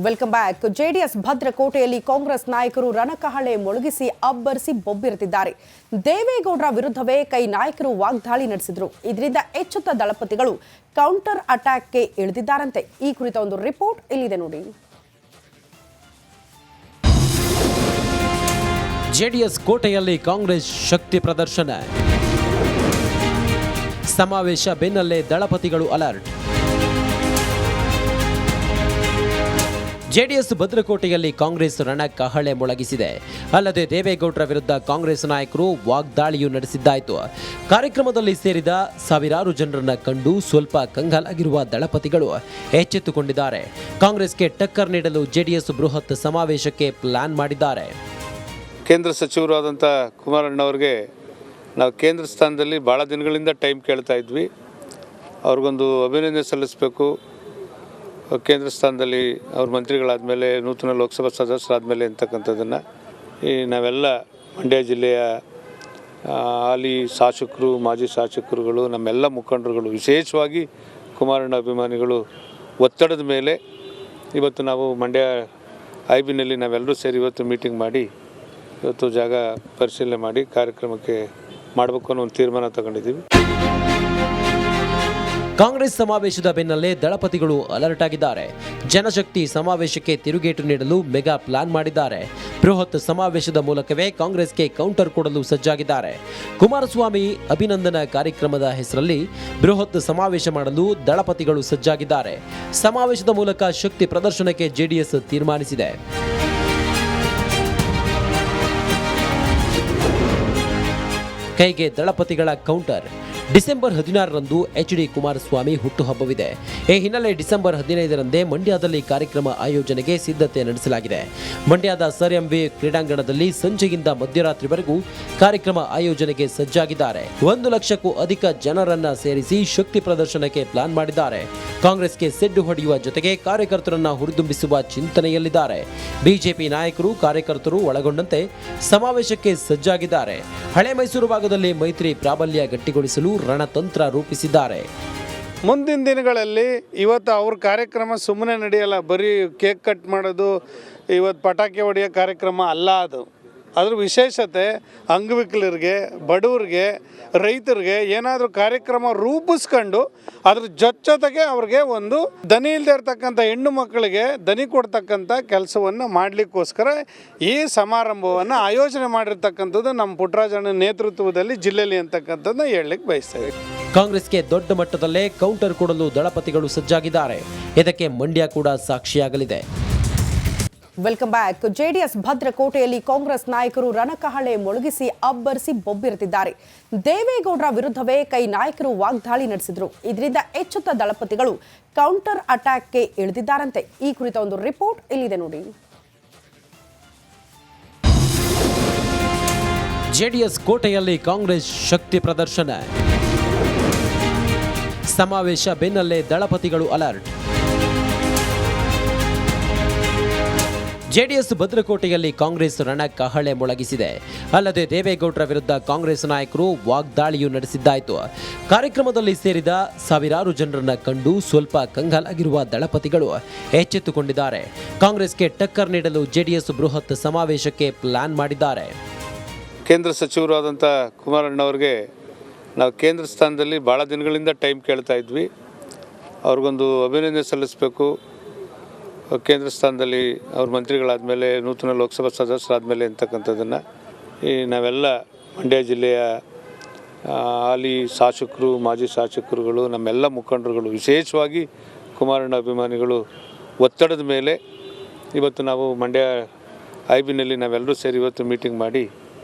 Welcome back. JDS ಭದ್ರಕೋಟೆಯಲ್ಲಿ Congress ನಾಯಕರು ರಣಕಹಳೆ ಮೊಳಗಿಸಿ ಅಬ್ಬರಿಸಿ ಬೊಬ್ಬಿರುತ್ತಿದ್ದಾರೆ. ದೇವೇಗೌಡರ ವಿರುದ್ಧವೇ ಕೈ ನಾಯಕರು ವಾಗ್ದಾಳಿ ನಡೆಸಿದ್ರು. ಇದರಿಂದ ಎಚ್ಚೆತ್ತ ದಳಪತಿಗಳು ಕೌಂಟರ್ ಅಟ್ಯಾಕ್ಗೆ ಇಳಿದಿದ್ದಾರಂತೆ. ಈ ಕುರಿತ ಒಂದು ರಿಪೋರ್ಟ್ ಇಲ್ಲಿದೆ ನೋಡಿ. ಜೆಡಿಎಸ್ ಕೋಟೆಯಲ್ಲಿ ಕಾಂಗ್ರೆಸ್ ಶಕ್ತಿ ಪ್ರದರ್ಶನ. ಸಮಾವೇಶ ಬೆನ್ನಲ್ಲೇ ದಳಪತಿಗಳು ಅಲರ್ಟ್. ಜೆಡಿಎಸ್ ಭದ್ರಕೋಟೆಯಲ್ಲಿ ಕಾಂಗ್ರೆಸ್ ರಣಕಹಳೆ ಮೊಳಗಿಸಿದೆ. ಅಲ್ಲದೆ ದೇವೇಗೌಡರ ವಿರುದ್ಧ ಕಾಂಗ್ರೆಸ್ ನಾಯಕರು ವಾಗ್ದಾಳಿಯೂ ನಡೆಸಿದ್ದಾಯಿತು. ಕಾರ್ಯಕ್ರಮದಲ್ಲಿ ಸೇರಿದ ಸಾವಿರಾರು ಜನರನ್ನ ಕಂಡು ಸ್ವಲ್ಪ ಕಂಗಾಲಾಗಿರುವ ದಳಪತಿಗಳು ಎಚ್ಚೆತ್ತುಕೊಂಡಿದ್ದಾರೆ. ಕಾಂಗ್ರೆಸ್ಗೆ ಟಕ್ಕರ್ ನೀಡಲು ಜೆಡಿಎಸ್ ಬೃಹತ್ ಸಮಾವೇಶಕ್ಕೆ ಪ್ಲಾನ್ ಮಾಡಿದ್ದಾರೆ. ಕೇಂದ್ರ ಸಚಿವರಾದಂಥ ಕುಮಾರಣ್ಣವ್ರಿಗೆ ನಾವು ಕೇಂದ್ರ ಸ್ಥಾನದಲ್ಲಿ ಭಾಳ ದಿನಗಳಿಂದ ಟೈಮ್ ಕೇಳ್ತಾ ಇದ್ವಿ. ಅವ್ರಿಗೊಂದು ಅಭಿನಂದನೆ ಸಲ್ಲಿಸಬೇಕು. ಕೇಂದ್ರ ಸ್ಥಾನದಲ್ಲಿ ಅವ್ರ ಮಂತ್ರಿಗಳಾದ ಮೇಲೆ, ನೂತನ ಲೋಕಸಭಾ ಸದಸ್ಯರಾದಮೇಲೆ ಅಂತಕ್ಕಂಥದ್ದನ್ನು ನಾವೆಲ್ಲ ಮಂಡ್ಯ ಜಿಲ್ಲೆಯ ಹಾಲಿ ಶಾಸಕರು, ಮಾಜಿ ಶಾಸಕರುಗಳು, ನಮ್ಮೆಲ್ಲ ಮುಖಂಡರುಗಳು, ವಿಶೇಷವಾಗಿ ಕುಮಾರಣ್ಣ ಅಭಿಮಾನಿಗಳು ಒತ್ತಡದ ಮೇಲೆ ಇವತ್ತು ನಾವು ಮಂಡ್ಯ ಐಬಿನಲ್ಲಿ ನಾವೆಲ್ಲರೂ ಸೇರಿ ಇವತ್ತು ಮೀಟಿಂಗ್ ಮಾಡಿ ಇವತ್ತು ಜಾಗ ಪರಿಶೀಲನೆ ಮಾಡಿ ಕಾರ್ಯಕ್ರಮಕ್ಕೆ ಮಾಡಬೇಕು ಅನ್ನೋ ಒಂದು ತೀರ್ಮಾನ ತಗೊಂಡಿದ್ದೀವಿ. ಕಾಂಗ್ರೆಸ್ ಸಮಾವೇಶದ ಬೆನ್ನಲ್ಲೇ ದಳಪತಿಗಳು ಅಲರ್ಟ್ ಆಗಿದ್ದಾರೆ. ಜನಶಕ್ತಿ ಸಮಾವೇಶಕ್ಕೆ ತಿರುಗೇಟು ನೀಡಲು ಮೆಗಾ ಪ್ಲಾನ್ ಮಾಡಿದ್ದಾರೆ. ಬೃಹತ್ ಸಮಾವೇಶದ ಮೂಲಕವೇ ಕಾಂಗ್ರೆಸ್ಗೆ ಕೌಂಟರ್ ಕೊಡಲು ಸಜ್ಜಾಗಿದ್ದಾರೆ. ಕುಮಾರಸ್ವಾಮಿ ಅಭಿನಂದನಾ ಕಾರ್ಯಕ್ರಮದ ಹೆಸರಲ್ಲಿ ಬೃಹತ್ ಸಮಾವೇಶ ಮಾಡಲು ದಳಪತಿಗಳು ಸಜ್ಜಾಗಿದ್ದಾರೆ. ಸಮಾವೇಶದ ಮೂಲಕ ಶಕ್ತಿ ಪ್ರದರ್ಶನಕ್ಕೆ ಜೆಡಿಎಸ್ ತೀರ್ಮಾನಿಸಿದೆ. ಕೈಗೆ ದಳಪತಿಗಳ ಕೌಂಟರ್. ಡಿಸೆಂಬರ್ 16ರಂದು ಎಚ್.ಡಿ. ಕುಮಾರಸ್ವಾಮಿ ಹುಟ್ಟುಹಬ್ಬವಿದೆ. ಈ ಹಿನ್ನೆಲೆ ಡಿಸೆಂಬರ್ 15ರಂದೇ ಮಂಡ್ಯದಲ್ಲಿ ಕಾರ್ಯಕ್ರಮ ಆಯೋಜನೆಗೆ ಸಿದ್ಧತೆ ನಡೆಸಲಾಗಿದೆ. ಮಂಡ್ಯದ ಸರ್ ಎಂ.ವಿ. ಕ್ರೀಡಾಂಗಣದಲ್ಲಿ ಸಂಜೆಯಿಂದ ಮಧ್ಯರಾತ್ರಿವರೆಗೂ ಕಾರ್ಯಕ್ರಮ ಆಯೋಜನೆಗೆ ಸಜ್ಜಾಗಿದ್ದಾರೆ. 1 ಲಕ್ಷಕ್ಕೂ ಅಧಿಕ ಜನರನ್ನ ಸೇರಿಸಿ ಶಕ್ತಿ ಪ್ರದರ್ಶನಕ್ಕೆ ಪ್ಲಾನ್ ಮಾಡಿದ್ದಾರೆ. ಕಾಂಗ್ರೆಸ್ಗೆ ಸೆಡ್ಡು ಹೊಡೆಯುವ ಜೊತೆಗೆ ಕಾರ್ಯಕರ್ತರನ್ನ ಹುರಿದುಂಬಿಸುವ ಚಿಂತನೆಯಲ್ಲಿದ್ದಾರೆ. ಬಿಜೆಪಿ ನಾಯಕರು, ಕಾರ್ಯಕರ್ತರು ಒಳಗೊಂಡಂತೆ ಸಮಾವೇಶಕ್ಕೆ ಸಜ್ಜಾಗಿದ್ದಾರೆ. ಹಳೆ ಮೈಸೂರು ಭಾಗದಲ್ಲಿ ಮೈತ್ರಿ ಪ್ರಾಬಲ್ಯ ಗಟ್ಟಿಗೊಳಿಸಲು ರಣತಂತ್ರ ರೂಪಿಸಿದ್ದಾರೆ. ಮುಂದಿನ ದಿನಗಳಲ್ಲಿ ಇವತ್ತು ಅವ್ರ ಕಾರ್ಯಕ್ರಮ ಸುಮ್ಮನೆ ನಡೆಯಲ್ಲ. ಬರೀ ಕೇಕ್ ಕಟ್ ಮಾಡೋದು, ಇವತ್ತು ಪಟಾಕಿ ಹೊಡೆಯೋ ಕಾರ್ಯಕ್ರಮ ಅಲ್ಲ ಅದು. ಅದ್ರ ವಿಶೇಷತೆ ಅಂಗವಿಕಲರಿಗೆ, ಬಡವ್ರಿಗೆ, ರೈತರಿಗೆ ಏನಾದರೂ ಕಾರ್ಯಕ್ರಮ ರೂಪಿಸ್ಕೊಂಡು ಅದ್ರ ಜೊತೆಗೆ ಅವ್ರಿಗೆ ಒಂದು ದನಿ ಇಲ್ಲದೆ ಇರ್ತಕ್ಕಂಥ ಹೆಣ್ಣು ಮಕ್ಕಳಿಗೆ ದನಿ ಕೊಡ್ತಕ್ಕಂಥ ಕೆಲಸವನ್ನು ಮಾಡಲಿಕ್ಕೋಸ್ಕರ ಈ ಸಮಾರಂಭವನ್ನು ಆಯೋಜನೆ ಮಾಡಿರ್ತಕ್ಕಂಥದ್ದು ನಮ್ಮ ಪುಟ್ಟರಾಜಣ್ಣ ನೇತೃತ್ವದಲ್ಲಿ ಜಿಲ್ಲೆಯಲ್ಲಿ ಅಂತಕ್ಕಂಥದ್ದನ್ನ ಹೇಳಲಿಕ್ಕೆ ಬಯಸ್ತೇವೆ. ಕಾಂಗ್ರೆಸ್ಗೆ ದೊಡ್ಡ ಮಟ್ಟದಲ್ಲೇ ಕೌಂಟರ್ ಕೊಡಲು ದಳಪತಿಗಳು ಸಜ್ಜಾಗಿದ್ದಾರೆ. ಇದಕ್ಕೆ ಮಂಡ್ಯ ಕೂಡ ಸಾಕ್ಷಿಯಾಗಲಿದೆ. Welcome back. ಜೆಡಿಎಸ್ ಭದ್ರಕೋಟೆಯಲ್ಲಿ ಕಾಂಗ್ರೆಸ್ ನಾಯಕರು ರಣಕಹಳೆ ಮೊಳಗಿಸಿ ಅಬ್ಬರಿಸಿ ಬೊಬ್ಬಿರುತ್ತಿದ್ದಾರೆ. ದೇವೇಗೌಡರ ವಿರುದ್ಧವೇ ಕೈ ನಾಯಕರು ವಾಗ್ದಾಳಿ ನಡೆಸಿದ್ರು. ಇದರಿಂದ ಎಚ್ಚೆತ್ತ ದಳಪತಿಗಳು ಕೌಂಟರ್ ಅಟ್ಯಾಕ್ಗೆ ಇಳಿದಿದ್ದಾರಂತೆ. ಈ ಕುರಿತ ಒಂದು ರಿಪೋರ್ಟ್ ಇಲ್ಲಿದೆ ನೋಡಿ. ಜೆಡಿಎಸ್ ಕೋಟೆಯಲ್ಲಿ ಕಾಂಗ್ರೆಸ್ ಶಕ್ತಿ ಪ್ರದರ್ಶನ. ಸಮಾವೇಶ ಬೆನ್ನಲ್ಲೇ ದಳಪತಿಗಳು ಅಲರ್ಟ್. ಜೆಡಿಎಸ್ ಭದ್ರಕೋಟೆಯಲ್ಲಿ ಕಾಂಗ್ರೆಸ್ ರಣಕಹಳೆ ಮೊಳಗಿಸಿದೆ. ಅಲ್ಲದೆ ದೇವೇಗೌಡರ ವಿರುದ್ಧ ಕಾಂಗ್ರೆಸ್ ನಾಯಕರು ವಾಗ್ದಾಳಿಯೂ ನಡೆಸಿದ್ದಾಯಿತು. ಕಾರ್ಯಕ್ರಮದಲ್ಲಿ ಸೇರಿದ ಸಾವಿರಾರು ಜನರನ್ನ ಕಂಡು ಸ್ವಲ್ಪ ಕಂಗಾಲಾಗಿರುವ ದಳಪತಿಗಳು ಎಚ್ಚೆತ್ತುಕೊಂಡಿದ್ದಾರೆ. ಕಾಂಗ್ರೆಸ್ಗೆ ಟಕ್ಕರ್ ನೀಡಲು ಜೆಡಿಎಸ್ ಬೃಹತ್ ಸಮಾವೇಶಕ್ಕೆ ಪ್ಲಾನ್ ಮಾಡಿದ್ದಾರೆ. ಕೇಂದ್ರ ಸಚಿವರಾದಂಥ ಕುಮಾರಣ್ಣವ್ರಿಗೆ ನಾವು ಕೇಂದ್ರ ಸ್ಥಾನದಲ್ಲಿ ಭಾಳ ದಿನಗಳಿಂದ ಟೈಮ್ ಕೇಳ್ತಾ ಇದ್ವಿ. ಅವ್ರಿಗೊಂದು ಅಭಿನಂದನೆ ಸಲ್ಲಿಸಬೇಕು. ಕೇಂದ್ರ ಸ್ಥಾನದಲ್ಲಿ ಅವ್ರ ಮಂತ್ರಿಗಳಾದ ಮೇಲೆ, ನೂತನ ಲೋಕಸಭಾ ಸದಸ್ಯರಾದಮೇಲೆ ಅಂತಕ್ಕಂಥದ್ದನ್ನು ನಾವೆಲ್ಲ ಮಂಡ್ಯ ಜಿಲ್ಲೆಯ ಹಾಲಿ ಶಾಸಕರು, ಮಾಜಿ ಶಾಸಕರುಗಳು, ನಮ್ಮೆಲ್ಲ ಮುಖಂಡರುಗಳು, ವಿಶೇಷವಾಗಿ ಕುಮಾರಣ್ಣ ಅಭಿಮಾನಿಗಳು ಒತ್ತಡದ ಮೇಲೆ ಇವತ್ತು ನಾವು ಮಂಡ್ಯ ಐಬಿನಲ್ಲಿ ನಾವೆಲ್ಲರೂ ಸೇರಿ ಇವತ್ತು ಮೀಟಿಂಗ್ ಮಾಡಿ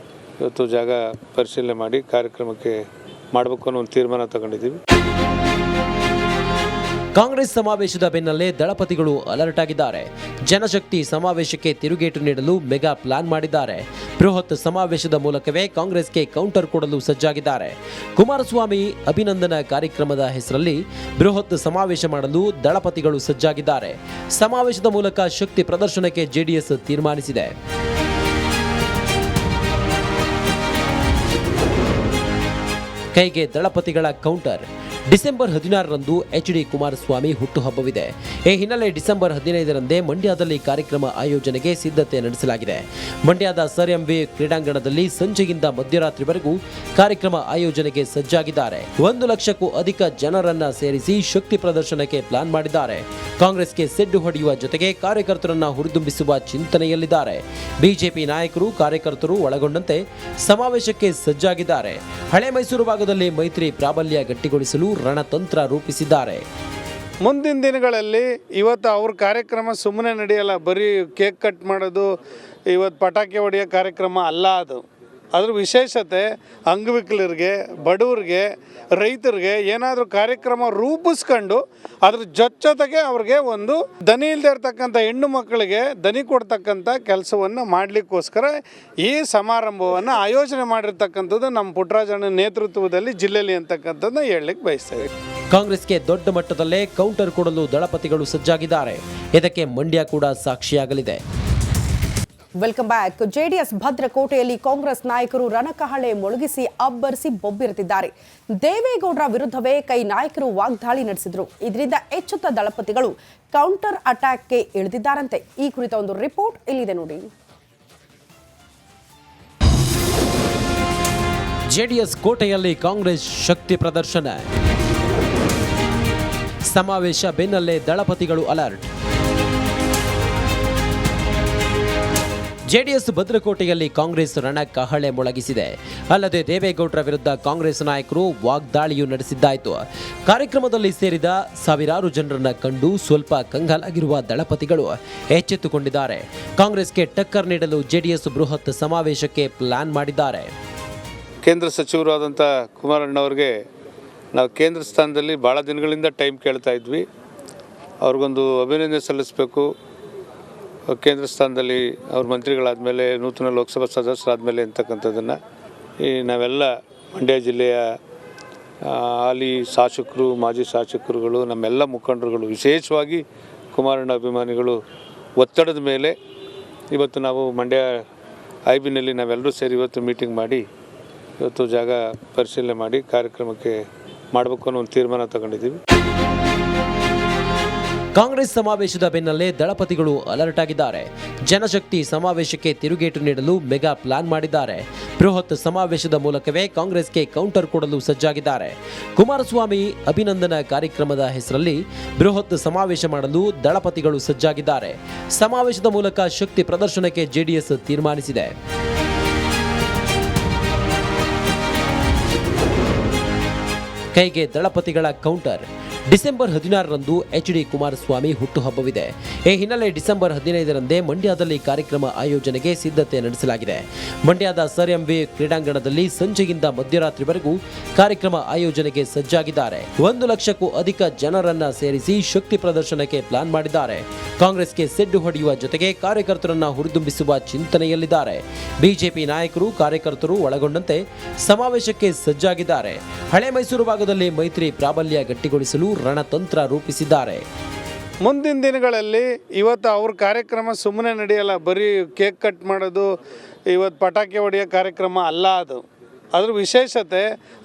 ಇವತ್ತು ಜಾಗ ಪರಿಶೀಲನೆ ಮಾಡಿ ಕಾರ್ಯಕ್ರಮಕ್ಕೆ ಮಾಡಬೇಕು ಅನ್ನೋ ಒಂದು ತೀರ್ಮಾನ ತಗೊಂಡಿದ್ದೀವಿ. ಕಾಂಗ್ರೆಸ್ ಸಮಾವೇಶದ ಬೆನ್ನಲ್ಲೇ ದಳಪತಿಗಳು ಅಲರ್ಟ್ ಆಗಿದ್ದಾರೆ. ಜನಶಕ್ತಿ ಸಮಾವೇಶಕ್ಕೆ ತಿರುಗೇಟು ನೀಡಲು ಮೆಗಾ ಪ್ಲಾನ್ ಮಾಡಿದ್ದಾರೆ. ಬೃಹತ್ ಸಮಾವೇಶದ ಮೂಲಕವೇ ಕಾಂಗ್ರೆಸ್ಗೆ ಕೌಂಟರ್ ಕೊಡಲು ಸಜ್ಜಾಗಿದ್ದಾರೆ. ಕುಮಾರಸ್ವಾಮಿ ಅಭಿನಂದನಾ ಕಾರ್ಯಕ್ರಮದ ಹೆಸರಲ್ಲಿ ಬೃಹತ್ ಸಮಾವೇಶ ಮಾಡಲು ದಳಪತಿಗಳು ಸಜ್ಜಾಗಿದ್ದಾರೆ. ಸಮಾವೇಶದ ಮೂಲಕ ಶಕ್ತಿ ಪ್ರದರ್ಶನಕ್ಕೆ ಜೆಡಿಎಸ್ ತೀರ್ಮಾನಿಸಿದೆ. ಕೈಗೆ ದಳಪತಿಗಳ ಕೌಂಟರ್. ಡಿಸೆಂಬರ್ 16ರಂದು ಎಚ್.ಡಿ. ಕುಮಾರಸ್ವಾಮಿ ಹುಟ್ಟುಹಬ್ಬವಿದೆ. ಈ ಹಿನ್ನೆಲೆ ಡಿಸೆಂಬರ್ 15ರಂದೇ ಮಂಡ್ಯದಲ್ಲಿ ಕಾರ್ಯಕ್ರಮ ಆಯೋಜನೆಗೆ ಸಿದ್ಧತೆ ನಡೆಸಲಾಗಿದೆ. ಮಂಡ್ಯದ ಸರ್ ಎಂವಿ ಕ್ರೀಡಾಂಗಣದಲ್ಲಿ ಸಂಜೆಯಿಂದ ಮಧ್ಯರಾತ್ರಿವರೆಗೂ ಕಾರ್ಯಕ್ರಮ ಆಯೋಜನೆಗೆ ಸಜ್ಜಾಗಿದ್ದಾರೆ. 1 ಲಕ್ಷಕ್ಕೂ ಅಧಿಕ ಜನರನ್ನ ಸೇರಿಸಿ ಶಕ್ತಿ ಪ್ರದರ್ಶನಕ್ಕೆ ಪ್ಲಾನ್ ಮಾಡಿದ್ದಾರೆ. ಕಾಂಗ್ರೆಸ್ಗೆ ಸೆಡ್ಡು ಹೊಡೆಯುವ ಜೊತೆಗೆ ಕಾರ್ಯಕರ್ತರನ್ನ ಹುರಿದುಂಬಿಸುವ ಚಿಂತನೆಯಲ್ಲಿದ್ದಾರೆ. ಬಿಜೆಪಿ ನಾಯಕರು ಕಾರ್ಯಕರ್ತರು ಒಳಗೊಂಡಂತೆ ಸಮಾವೇಶಕ್ಕೆ ಸಜ್ಜಾಗಿದ್ದಾರೆ. ಹಳೆ ಮೈಸೂರು ಭಾಗದಲ್ಲಿ ಮೈತ್ರಿ ಪ್ರಾಬಲ್ಯ ಗಟ್ಟಿಗೊಳಿಸಲು ರಣತಂತ್ರ ರೂಪಿಸಿದ್ದಾರೆ. ಮುಂದಿನ ದಿನಗಳಲ್ಲಿ ಇವತ್ತು ಅವ್ರ ಕಾರ್ಯಕ್ರಮ ಸುಮ್ಮನೆ ನಡೆಯಲ್ಲ. ಬರೀ ಕೇಕ್ ಕಟ್ ಮಾಡೋದು, ಇವತ್ತು ಪಟಾಕಿ ಹೊಡೆಯೋ ಕಾರ್ಯಕ್ರಮ ಅಲ್ಲ ಅದು. ಅದ್ರ ವಿಶೇಷತೆ ಅಂಗವಿಕಲರಿಗೆ, ಬಡವ್ರಿಗೆ, ರೈತರಿಗೆ ಏನಾದರೂ ಕಾರ್ಯಕ್ರಮ ರೂಪಿಸ್ಕೊಂಡು ಅದ್ರ ಜೊತೆಗೆ ಅವ್ರಿಗೆ ಒಂದು ದನಿ ಇಲ್ಲದೆ ಇರ್ತಕ್ಕಂಥ ಹೆಣ್ಣು ಮಕ್ಕಳಿಗೆ ದನಿ ಕೊಡ್ತಕ್ಕಂಥ ಕೆಲಸವನ್ನು ಮಾಡಲಿಕ್ಕೋಸ್ಕರ ಈ ಸಮಾರಂಭವನ್ನು ಆಯೋಜನೆ ಮಾಡಿರ್ತಕ್ಕಂಥದ್ದು ನಮ್ಮ ಪುಟ್ಟರಾಜಣ್ಣ ನೇತೃತ್ವದಲ್ಲಿ ಜಿಲ್ಲೆಯಲ್ಲಿ ಅಂತಕ್ಕಂಥದ್ದನ್ನ ಹೇಳಲಿಕ್ಕೆ ಬಯಸ್ತೇವೆ. ಕಾಂಗ್ರೆಸ್ಗೆ ದೊಡ್ಡ ಮಟ್ಟದಲ್ಲೇ ಕೌಂಟರ್ ಕೊಡಲು ದಳಪತಿಗಳು ಸಜ್ಜಾಗಿದ್ದಾರೆ. ಇದಕ್ಕೆ ಮಂಡ್ಯ ಕೂಡ ಸಾಕ್ಷಿಯಾಗಲಿದೆ. Welcome back. ಜೆಡಿಎಸ್ ಭದ್ರಕೋಟೆಯಲ್ಲಿ ಕಾಂಗ್ರೆಸ್ ನಾಯಕರು ರಣಕಹಳೆ ಮೊಳಗಿಸಿ ಅಬ್ಬರಿಸಿ ಬೊಬ್ಬಿರುತ್ತಿದ್ದಾರೆ. ದೇವೇಗೌಡರ ವಿರುದ್ಧವೇ ಕೈ ನಾಯಕರು ವಾಗ್ದಾಳಿ ನಡೆಸಿದ್ರು. ಇದರಿಂದ ಎಚ್ಚೆತ್ತ ದಳಪತಿಗಳು ಕೌಂಟರ್ ಅಟ್ಯಾಕ್ಗೆ ಇಳಿದಿದ್ದಾರಂತೆ. ಈ ಕುರಿತ ಒಂದು ರಿಪೋರ್ಟ್ ಇಲ್ಲಿದೆ ನೋಡಿ. ಜೆಡಿಎಸ್ ಕೋಟೆಯಲ್ಲಿ ಕಾಂಗ್ರೆಸ್ ಶಕ್ತಿ ಪ್ರದರ್ಶನ. ಸಮಾವೇಶ ಬೆನ್ನಲ್ಲೇ ದಳಪತಿಗಳು ಅಲರ್ಟ್. ಜೆಡಿಎಸ್ ಭದ್ರಕೋಟೆಯಲ್ಲಿ ಕಾಂಗ್ರೆಸ್ ರಣಕಹಳೆ ಮೊಳಗಿಸಿದೆ. ಅಲ್ಲದೆ ದೇವೇಗೌಡರ ವಿರುದ್ಧ ಕಾಂಗ್ರೆಸ್ ನಾಯಕರು ವಾಗ್ದಾಳಿಯೂ ನಡೆಸಿದ್ದಾಯಿತು. ಕಾರ್ಯಕ್ರಮದಲ್ಲಿ ಸೇರಿದ ಸಾವಿರಾರು ಜನರನ್ನ ಕಂಡು ಸ್ವಲ್ಪ ಕಂಗಾಲಾಗಿರುವ ದಳಪತಿಗಳು ಎಚ್ಚೆತ್ತುಕೊಂಡಿದ್ದಾರೆ. ಕಾಂಗ್ರೆಸ್ಗೆ ಟಕ್ಕರ್ ನೀಡಲು ಜೆಡಿಎಸ್ ಬೃಹತ್ ಸಮಾವೇಶಕ್ಕೆ ಪ್ಲಾನ್ ಮಾಡಿದ್ದಾರೆ. ಕೇಂದ್ರ ಸಚಿವರಾದಂಥ ಕುಮಾರಣ್ಣವ್ರಿಗೆ ನಾವು ಕೇಂದ್ರ ಸ್ಥಾನದಲ್ಲಿ ಭಾಳ ದಿನಗಳಿಂದ ಟೈಮ್ ಕೇಳ್ತಾ ಇದ್ವಿ. ಅವ್ರಿಗೊಂದು ಅಭಿನಂದನೆ ಸಲ್ಲಿಸಬೇಕು. ಕೇಂದ್ರ ಸ್ಥಾನದಲ್ಲಿ ಅವ್ರ ಮಂತ್ರಿಗಳಾದಮೇಲೆ, ನೂತನ ಲೋಕಸಭಾ ಸದಸ್ಯರಾದಮೇಲೆ ಅಂತಕ್ಕಂಥದ್ದನ್ನು ನಾವೆಲ್ಲ ಮಂಡ್ಯ ಜಿಲ್ಲೆಯ ಹಾಲಿ ಶಾಸಕರು, ಮಾಜಿ ಶಾಸಕರುಗಳು, ನಮ್ಮೆಲ್ಲ ಮುಖಂಡರುಗಳು, ವಿಶೇಷವಾಗಿ ಕುಮಾರಣ್ಣ ಅಭಿಮಾನಿಗಳು ಒತ್ತಡದ ಮೇಲೆ ಇವತ್ತು ನಾವು ಮಂಡ್ಯ ಐಬಿನಲ್ಲಿ ನಾವೆಲ್ಲರೂ ಸೇರಿ ಇವತ್ತು ಮೀಟಿಂಗ್ ಮಾಡಿ ಇವತ್ತು ಜಾಗ ಪರಿಶೀಲನೆ ಮಾಡಿ ಕಾರ್ಯಕ್ರಮಕ್ಕೆ ಮಾಡಬೇಕು ಅನ್ನೋ ಒಂದು ತೀರ್ಮಾನ ತಗೊಂಡಿದ್ದೀವಿ. ಕಾಂಗ್ರೆಸ್ ಸಮಾವೇಶದ ಬೆನ್ನಲ್ಲೇ ದಳಪತಿಗಳು ಅಲರ್ಟ್ ಆಗಿದ್ದಾರೆ. ಜನಶಕ್ತಿ ಸಮಾವೇಶಕ್ಕೆ ತಿರುಗೇಟು ನೀಡಲು ಮೆಗಾ ಪ್ಲಾನ್ ಮಾಡಿದ್ದಾರೆ. ಬೃಹತ್ ಸಮಾವೇಶದ ಮೂಲಕವೇ ಕಾಂಗ್ರೆಸ್ಗೆ ಕೌಂಟರ್ ಕೊಡಲು ಸಜ್ಜಾಗಿದ್ದಾರೆ. ಕುಮಾರಸ್ವಾಮಿ ಅಭಿನಂದನಾ ಕಾರ್ಯಕ್ರಮದ ಹೆಸರಲ್ಲಿ ಬೃಹತ್ ಸಮಾವೇಶ ಮಾಡಲು ದಳಪತಿಗಳು ಸಜ್ಜಾಗಿದ್ದಾರೆ. ಸಮಾವೇಶದ ಮೂಲಕ ಶಕ್ತಿ ಪ್ರದರ್ಶನಕ್ಕೆ ಜೆಡಿಎಸ್ ತೀರ್ಮಾನಿಸಿದೆ. ಕೈಗೆ ದಳಪತಿಗಳ ಕೌಂಟರ್. ಡಿಸೆಂಬರ್ 16ರಂದು ಎಚ್.ಡಿ. ಕುಮಾರಸ್ವಾಮಿ ಹುಟ್ಟುಹಬ್ಬವಿದೆ. ಈ ಹಿನ್ನೆಲೆ ಡಿಸೆಂಬರ್ 15ರಂದೇ ಮಂಡ್ಯದಲ್ಲಿ ಕಾರ್ಯಕ್ರಮ ಆಯೋಜನೆಗೆ ಸಿದ್ಧತೆ ನಡೆಸಲಾಗಿದೆ. ಮಂಡ್ಯದ ಸರ್ ಎಂವಿ ಕ್ರೀಡಾಂಗಣದಲ್ಲಿ ಸಂಜೆಯಿಂದ ಮಧ್ಯರಾತ್ರಿವರೆಗೂ ಕಾರ್ಯಕ್ರಮ ಆಯೋಜನೆಗೆ ಸಜ್ಜಾಗಿದ್ದಾರೆ. 1 ಲಕ್ಷಕ್ಕೂ ಅಧಿಕ ಜನರನ್ನ ಸೇರಿಸಿ ಶಕ್ತಿ ಪ್ರದರ್ಶನಕ್ಕೆ ಪ್ಲಾನ್ ಮಾಡಿದ್ದಾರೆ. ಕಾಂಗ್ರೆಸ್ಗೆ ಸೆಡ್ಡು ಹೊಡೆಯುವ ಜೊತೆಗೆ ಕಾರ್ಯಕರ್ತರನ್ನ ಹುರಿದುಂಬಿಸುವ ಚಿಂತನೆಯಲ್ಲಿದ್ದಾರೆ. ಬಿಜೆಪಿ ನಾಯಕರು ಕಾರ್ಯಕರ್ತರು ಒಳಗೊಂಡಂತೆ ಸಮಾವೇಶಕ್ಕೆ ಸಜ್ಜಾಗಿದ್ದಾರೆ. ಹಳೆ ಮೈಸೂರು ಭಾಗದಲ್ಲಿ ಮೈತ್ರಿ ಪ್ರಾಬಲ್ಯ ಗಟ್ಟಿಗೊಳಿಸಲು ರಣತಂತ್ರ ರೂಪಿಸಿದ್ದಾರೆ. ಮುಂದಿನ ದಿನಗಳಲ್ಲಿ ಇವತ್ತು ಅವ್ರ ಕಾರ್ಯಕ್ರಮ ಸುಮ್ಮನೆ ನಡೆಯಲ್ಲ. ಬರೀ ಕೇಕ್ ಕಟ್ ಮಾಡೋದು, ಇವತ್ತು ಪಟಾಕಿ ಹೊಡೆಯೋ ಕಾರ್ಯಕ್ರಮ ಅಲ್ಲ ಅದು. ಅದ್ರ ವಿಶೇಷತೆ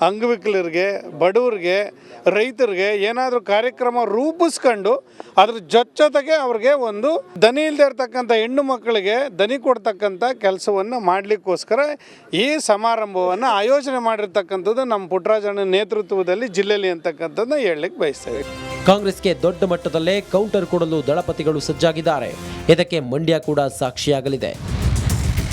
ಅಂಗವಿಕಲರಿಗೆ, ಬಡವ್ರಿಗೆ, ರೈತರಿಗೆ ಏನಾದರೂ ಕಾರ್ಯಕ್ರಮ ರೂಪಿಸ್ಕೊಂಡು ಅದ್ರ ಜೊತೆಗೆ ಅವ್ರಿಗೆ ಒಂದು ದನಿ ಇಲ್ಲದೆ ಇರ್ತಕ್ಕಂಥ ಹೆಣ್ಣು ಮಕ್ಕಳಿಗೆ ದನಿ ಕೊಡ್ತಕ್ಕಂಥ ಕೆಲಸವನ್ನು ಮಾಡಲಿಕ್ಕೋಸ್ಕರ ಈ ಸಮಾರಂಭವನ್ನು ಆಯೋಜನೆ ಮಾಡಿರ್ತಕ್ಕಂಥದ್ದು ನಮ್ಮ ಪುಟ್ಟರಾಜಣ್ಣ ನೇತೃತ್ವದಲ್ಲಿ ಜಿಲ್ಲೆಯಲ್ಲಿ ಅಂತಕ್ಕಂಥದ್ದನ್ನ ಹೇಳಲಿಕ್ಕೆ ಬಯಸ್ತೇವೆ. ಕಾಂಗ್ರೆಸ್ಗೆ ದೊಡ್ಡ ಮಟ್ಟದಲ್ಲೇ ಕೌಂಟರ್ ಕೊಡಲು ದಳಪತಿಗಳು ಸಜ್ಜಾಗಿದ್ದಾರೆ. ಇದಕ್ಕೆ ಮಂಡ್ಯ ಕೂಡ ಸಾಕ್ಷಿಯಾಗಲಿದೆ.